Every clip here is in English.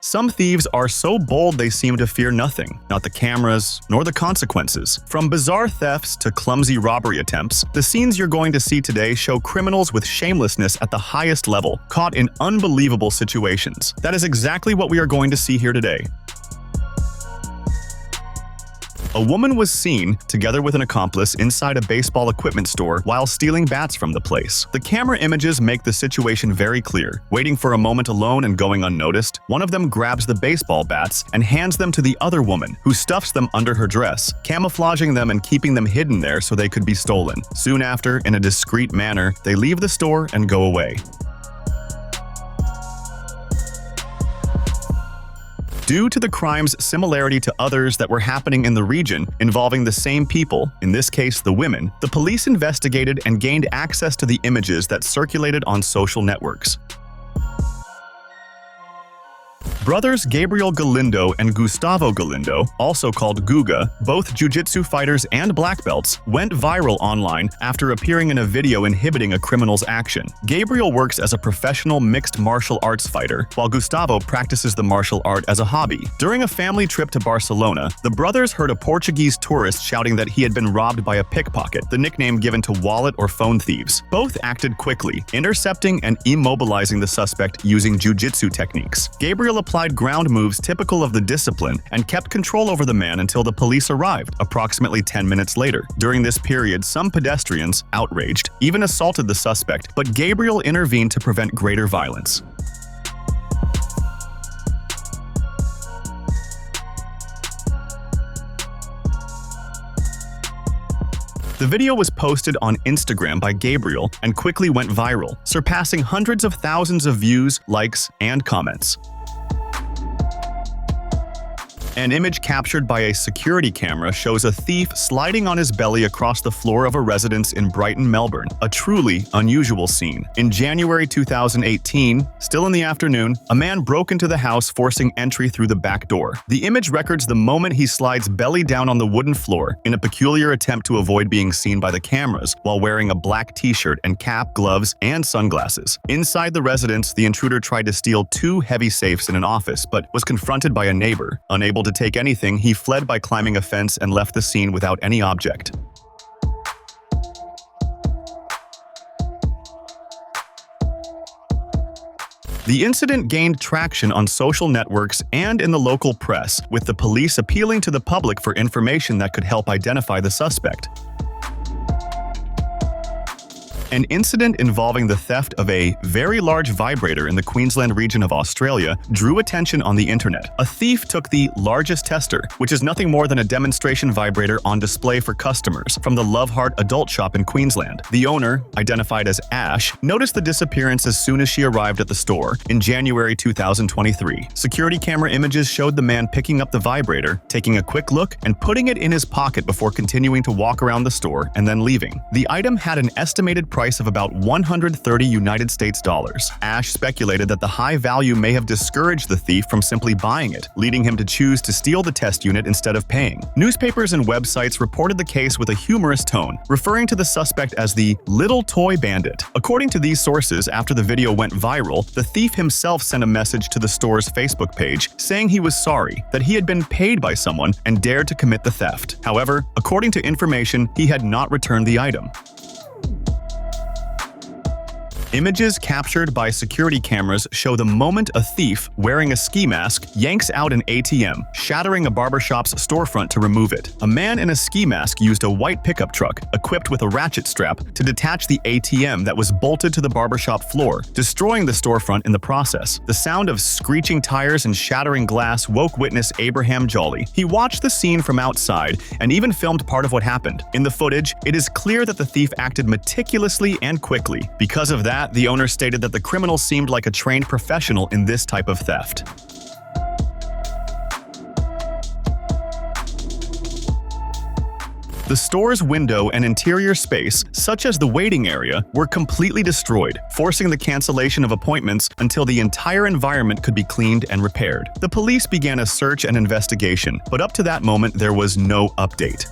Some thieves are so bold they seem to fear nothing, not the cameras, nor the consequences. From bizarre thefts to clumsy robbery attempts, the scenes you're going to see today show criminals with shamelessness at the highest level, caught in unbelievable situations. That is exactly what we are going to see here today. A woman was seen, together with an accomplice, inside a baseball equipment store while stealing bats from the place. The camera images make the situation very clear. Waiting for a moment alone and going unnoticed, one of them grabs the baseball bats and hands them to the other woman, who stuffs them under her dress, camouflaging them and keeping them hidden there so they could be stolen. Soon after, in a discreet manner, they leave the store and go away. Due to the crime's similarity to others that were happening in the region involving the same people, in this case the women, the police investigated and gained access to the images that circulated on social networks. Brothers Gabriel Galindo and Gustavo Galindo, also called Guga, both jiu-jitsu fighters and black belts, went viral online after appearing in a video inhibiting a criminal's action. Gabriel works as a professional mixed martial arts fighter, while Gustavo practices the martial art as a hobby. During a family trip to Barcelona, the brothers heard a Portuguese tourist shouting that he had been robbed by a pickpocket, the nickname given to wallet or phone thieves. Both acted quickly, intercepting and immobilizing the suspect using jiu-jitsu techniques. Gabriel applied ground moves typical of the discipline and kept control over the man until the police arrived, approximately 10 minutes later. During this period, some pedestrians, outraged, even assaulted the suspect, but Gabriel intervened to prevent greater violence. The video was posted on Instagram by Gabriel and quickly went viral, surpassing hundreds of thousands of views, likes, and comments. An image captured by a security camera shows a thief sliding on his belly across the floor of a residence in Brighton, Melbourne, a truly unusual scene. In January 2018, still in the afternoon, a man broke into the house, forcing entry through the back door. The image records the moment he slides belly down on the wooden floor in a peculiar attempt to avoid being seen by the cameras while wearing a black t-shirt and cap, gloves, and sunglasses. Inside the residence, the intruder tried to steal 2 heavy safes in an office but was confronted by a neighbor. Unable to take anything, he fled by climbing a fence and left the scene without any object. The incident gained traction on social networks and in the local press, with the police appealing to the public for information that could help identify the suspect. An incident involving the theft of a very large vibrator in the Queensland region of Australia drew attention on the internet. A thief took the largest tester, which is nothing more than a demonstration vibrator on display for customers, from the Love Heart adult shop in Queensland. The owner, identified as Ash, noticed the disappearance as soon as she arrived at the store in January 2023. Security camera images showed the man picking up the vibrator, taking a quick look, and putting it in his pocket before continuing to walk around the store and then leaving. The item had an estimated price of about $130 United States dollars. Ash speculated that the high value may have discouraged the thief from simply buying it, leading him to choose to steal the test unit instead of paying. Newspapers and websites reported the case with a humorous tone, referring to the suspect as the little toy bandit. According to these sources, after the video went viral, the thief himself sent a message to the store's Facebook page saying he was sorry, that he had been paid by someone and dared to commit the theft. However, according to information, he had not returned the item. Images captured by security cameras show the moment a thief, wearing a ski mask, yanks out an ATM, shattering a barbershop's storefront to remove it. A man in a ski mask used a white pickup truck, equipped with a ratchet strap, to detach the ATM that was bolted to the barbershop floor, destroying the storefront in the process. The sound of screeching tires and shattering glass woke witness Abraham Jolly. He watched the scene from outside and even filmed part of what happened. In the footage, it is clear that the thief acted meticulously and quickly. Because of that, the owner stated that the criminal seemed like a trained professional in this type of theft. The store's window and interior space, such as the waiting area, were completely destroyed, forcing the cancellation of appointments until the entire environment could be cleaned and repaired. The police began a search and investigation, but up to that moment there was no update.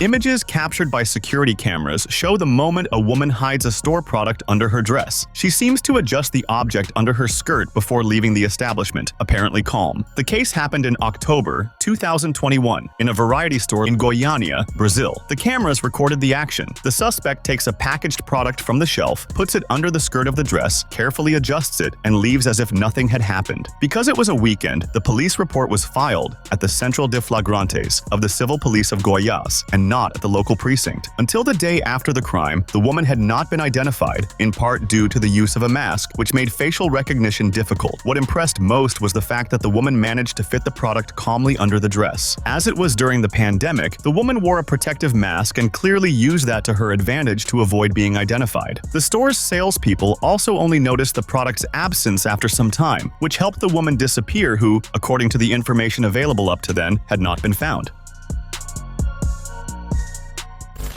Images captured by security cameras show the moment a woman hides a store product under her dress. She seems to adjust the object under her skirt before leaving the establishment, apparently calm. The case happened in October 2021 in a variety store in Goiânia, Brazil. The cameras recorded the action. The suspect takes a packaged product from the shelf, puts it under the skirt of the dress, carefully adjusts it, and leaves as if nothing had happened. Because it was a weekend, the police report was filed at the Central de Flagrantes of the Civil Police of Goiás and not at the local precinct. Until the day after the crime, the woman had not been identified, in part due to the use of a mask, which made facial recognition difficult. What impressed most was the fact that the woman managed to fit the product calmly under the dress. As it was during the pandemic, the woman wore a protective mask and clearly used that to her advantage to avoid being identified. The store's salespeople also only noticed the product's absence after some time, which helped the woman disappear who, according to the information available up to then, had not been found.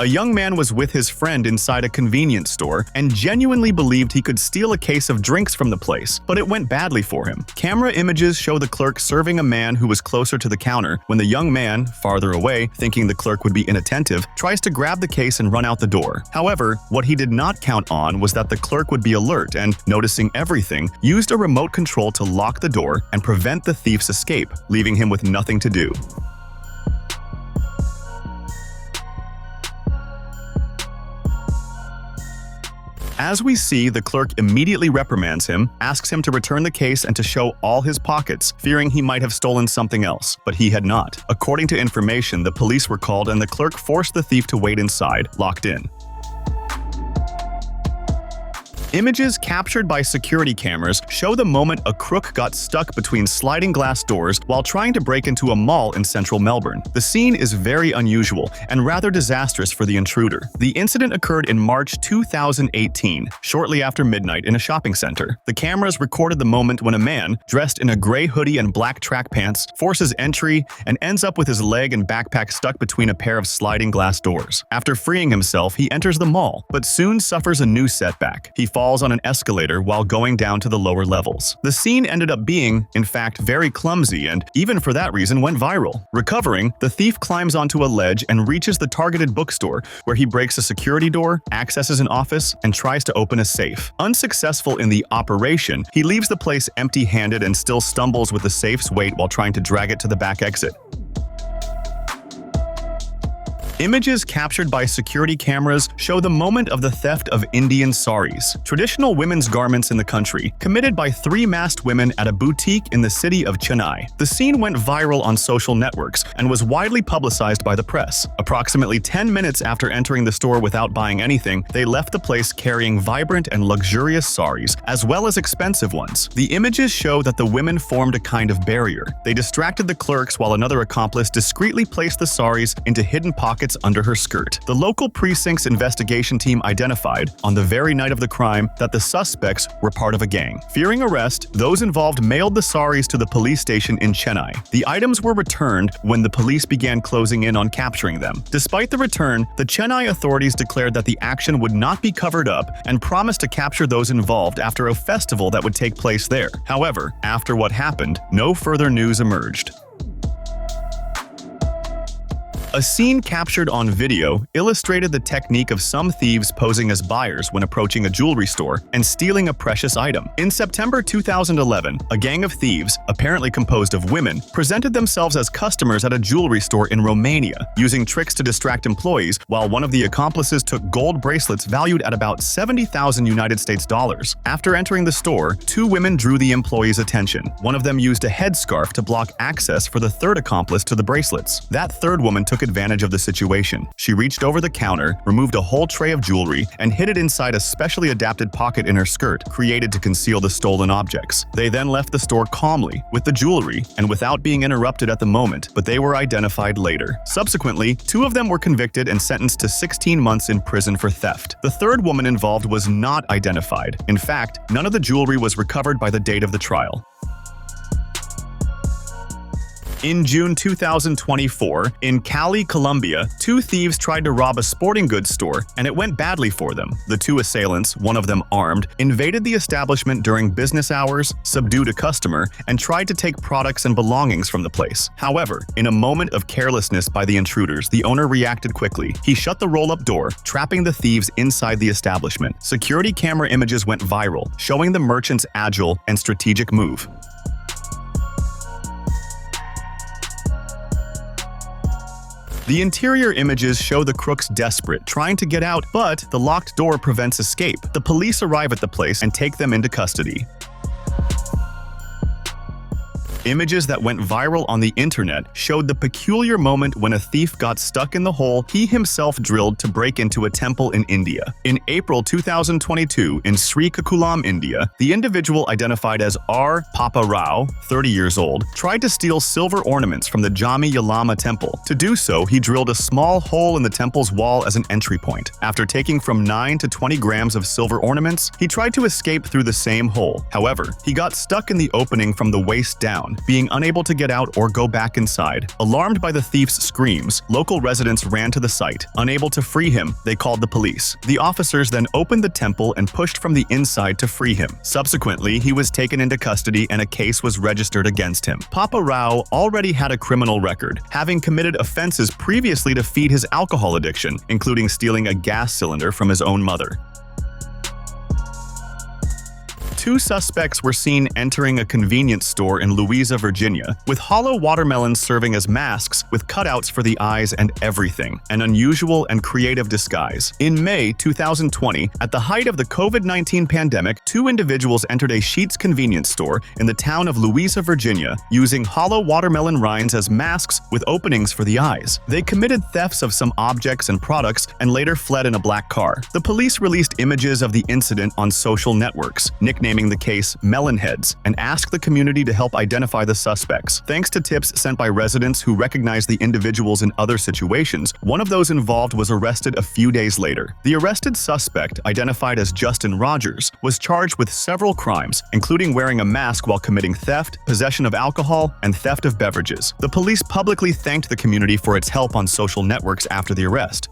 A young man was with his friend inside a convenience store and genuinely believed he could steal a case of drinks from the place, but it went badly for him. Camera images show the clerk serving a man who was closer to the counter when the young man, farther away, thinking the clerk would be inattentive, tries to grab the case and run out the door. However, what he did not count on was that the clerk would be alert and, noticing everything, used a remote control to lock the door and prevent the thief's escape, leaving him with nothing to do. As we see, the clerk immediately reprimands him, asks him to return the case and to show all his pockets, fearing he might have stolen something else, but he had not. According to information, the police were called and the clerk forced the thief to wait inside, locked in. Images captured by security cameras show the moment a crook got stuck between sliding glass doors while trying to break into a mall in central Melbourne. The scene is very unusual and rather disastrous for the intruder. The incident occurred in March 2018, shortly after midnight in a shopping center. The cameras recorded the moment when a man, dressed in a gray hoodie and black track pants, forces entry and ends up with his leg and backpack stuck between a pair of sliding glass doors. After freeing himself, he enters the mall, but soon suffers a new setback. He falls on an escalator while going down to the lower levels. The scene ended up being, in fact, very clumsy and, even for that reason, went viral. Recovering, the thief climbs onto a ledge and reaches the targeted bookstore, where he breaks a security door, accesses an office, and tries to open a safe. Unsuccessful in the operation, he leaves the place empty-handed and still stumbles with the safe's weight while trying to drag it to the back exit. Images captured by security cameras show the moment of the theft of Indian saris, traditional women's garments in the country, committed by three masked women at a boutique in the city of Chennai. The scene went viral on social networks and was widely publicized by the press. Approximately 10 minutes after entering the store without buying anything, they left the place carrying vibrant and luxurious saris, as well as expensive ones. The images show that the women formed a kind of barrier. They distracted the clerks while another accomplice discreetly placed the saris into hidden pockets under her skirt. The local precinct's investigation team identified, on the very night of the crime, that the suspects were part of a gang. Fearing arrest, those involved mailed the saris to the police station in Chennai. The items were returned when the police began closing in on capturing them. Despite the return, the Chennai authorities declared that the action would not be covered up and promised to capture those involved after a festival that would take place there. However, after what happened, no further news emerged. A scene captured on video illustrated the technique of some thieves posing as buyers when approaching a jewelry store and stealing a precious item. In September 2011, a gang of thieves, apparently composed of women, presented themselves as customers at a jewelry store in Romania, using tricks to distract employees, while one of the accomplices took gold bracelets valued at about 70,000 United States dollars. After entering the store, two women drew the employees' attention. One of them used a headscarf to block access for the third accomplice to the bracelets. That third woman took advantage of the situation. She reached over the counter, removed a whole tray of jewelry, and hid it inside a specially adapted pocket in her skirt, created to conceal the stolen objects. They then left the store calmly, with the jewelry, and without being interrupted at the moment, but they were identified later. Subsequently, two of them were convicted and sentenced to 16 months in prison for theft. The third woman involved was not identified. In fact, none of the jewelry was recovered by the date of the trial. In June 2024, in Cali, Colombia, two thieves tried to rob a sporting goods store, and it went badly for them. The two assailants, one of them armed, invaded the establishment during business hours, subdued a customer, and tried to take products and belongings from the place. However, in a moment of carelessness by the intruders, the owner reacted quickly. He shut the roll-up door, trapping the thieves inside the establishment. Security camera images went viral, showing the merchant's agile and strategic move. The interior images show the crooks desperate, trying to get out, but the locked door prevents escape. The police arrive at the place and take them into custody. Images that went viral on the internet showed the peculiar moment when a thief got stuck in the hole he himself drilled to break into a temple in India. In April 2022, in Srikakulam, India, the individual identified as R. Papa Rao, 30 years old, tried to steal silver ornaments from the Jami Yalama temple. To do so, he drilled a small hole in the temple's wall as an entry point. After taking from 9 to 20 grams of silver ornaments, he tried to escape through the same hole. However, he got stuck in the opening from the waist down, being unable to get out or go back inside. Alarmed by the thief's screams, local residents ran to the site. Unable to free him, they called the police. The officers then opened the temple and pushed from the inside to free him. Subsequently, he was taken into custody and a case was registered against him. Papa Rao already had a criminal record, having committed offenses previously to feed his alcohol addiction, including stealing a gas cylinder from his own mother. Two suspects were seen entering a convenience store in Louisa, Virginia, with hollow watermelons serving as masks with cutouts for the eyes and everything, an unusual and creative disguise. In May 2020, at the height of the COVID-19 pandemic, two individuals entered a Sheetz convenience store in the town of Louisa, Virginia, using hollow watermelon rinds as masks with openings for the eyes. They committed thefts of some objects and products and later fled in a black car. The police released images of the incident on social networks, nicknamed the case Melonheads, and asked the community to help identify the suspects. Thanks to tips sent by residents who recognized the individuals in other situations, one of those involved was arrested a few days later. The arrested suspect, identified as Justin Rogers, was charged with several crimes, including wearing a mask while committing theft, possession of alcohol, and theft of beverages. The police publicly thanked the community for its help on social networks after the arrest.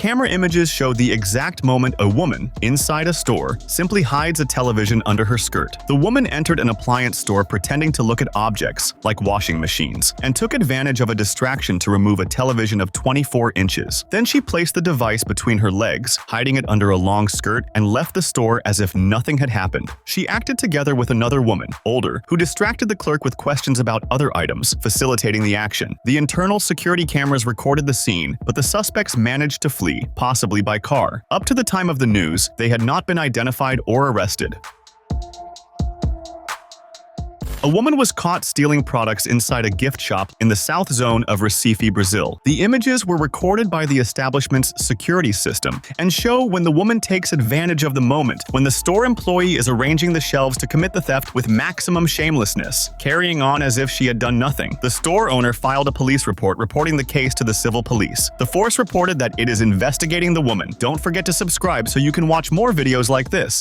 Camera images showed the exact moment a woman, inside a store, simply hides a television under her skirt. The woman entered an appliance store pretending to look at objects, like washing machines, and took advantage of a distraction to remove a television of 24 inches. Then she placed the device between her legs, hiding it under a long skirt, and left the store as if nothing had happened. She acted together with another woman, older, who distracted the clerk with questions about other items, facilitating the action. The internal security cameras recorded the scene, but the suspects managed to flee, possibly by car. Up to the time of the news, they had not been identified or arrested. A woman was caught stealing products inside a gift shop in the south zone of Recife, Brazil. The images were recorded by the establishment's security system and show when the woman takes advantage of the moment, when the store employee is arranging the shelves to commit the theft with maximum shamelessness, carrying on as if she had done nothing. The store owner filed a police report reporting the case to the civil police. The force reported that it is investigating the woman. Don't forget to subscribe so you can watch more videos like this.